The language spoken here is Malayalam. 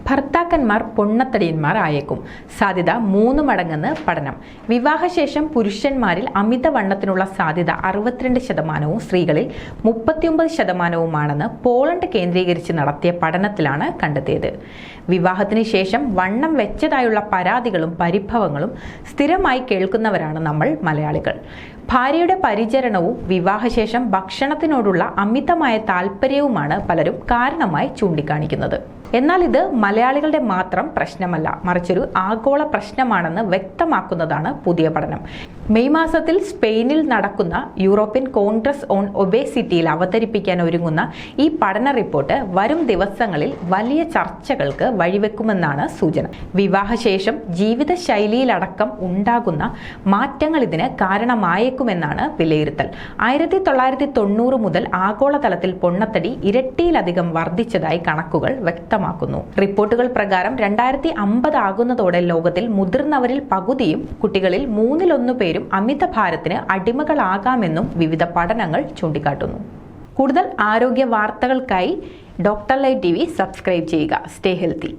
ഭർത്താക്കന്മാർ പൊണ്ണത്തടിയന്മാർ ആയേക്കും. സാധ്യത 3 മടങ്ങെന്ന് പഠനം. വിവാഹശേഷം പുരുഷന്മാരിൽ അമിതവണ്ണത്തിനുള്ള സാധ്യത 62%, സ്ത്രീകളിൽ 39%, പോളണ്ട് കേന്ദ്രീകരിച്ച് നടത്തിയ പഠനത്തിലാണ് കണ്ടെത്തിയത്. വിവാഹത്തിന് ശേഷം വണ്ണം വെച്ചതായുള്ള പരാതികളും പരിഭവങ്ങളും സ്ഥിരമായി കേൾക്കുന്നവരാണ് നമ്മൾ മലയാളികൾ. ഭാര്യയുടെ പരിചരണവും വിവാഹശേഷം ഭക്ഷണത്തിനോടുള്ള അമിതമായ താല്പര്യവുമാണ് പലരും കാരണമായി ചൂണ്ടിക്കാണിക്കുന്നത്. എന്നാൽ ഇത് മലയാളികളുടെ മാത്രം പ്രശ്നമല്ല, മറിച്ചൊരു ആഗോള പ്രശ്നമാണെന്ന് വ്യക്തമാക്കുന്നതാണ് പുതിയ പഠനം. മെയ് മാസത്തിൽ സ്പെയിനിൽ നടക്കുന്ന യൂറോപ്യൻ കോൺഗ്രസ് ഓൺ ഒബേസിറ്റിയിൽ അവതരിപ്പിക്കാൻ ഒരുങ്ങുന്ന ഈ പഠന റിപ്പോർട്ട് വരും ദിവസങ്ങളിൽ വലിയ ചർച്ചകൾക്ക് വഴിവെക്കുമെന്നാണ് സൂചന. വിവാഹശേഷം ജീവിതശൈലിയിലടക്കം ഉണ്ടാകുന്ന മാറ്റങ്ങൾ ഇതിന് കാരണമായേക്കുമെന്നാണ് വിലയിരുത്തൽ. 1990 മുതൽ ആഗോളതലത്തിൽ പൊണ്ണത്തടി ഇരട്ടിയിലധികം വർദ്ധിച്ചതായി കണക്കുകൾ വ്യക്തമാക്കുന്നു. റിപ്പോർട്ടുകൾ പ്രകാരം 2050 ആകുന്നതോടെ ലോകത്തിൽ മുതിർന്നവരിൽ പകുതിയും കുട്ടികളിൽ 1/3 പേരും അമിതഭാരത്തിന് അടിമകളാകാമെന്നും വിവിധ പഠനങ്ങൾ ചൂണ്ടിക്കാട്ടുന്നു. കൂടുതൽ ആരോഗ്യ വാർത്തകൾക്കായി ഡോക്ടർ ലൈവ് TV സബ്സ്ക്രൈബ് ചെയ്യുക. Stay healthy.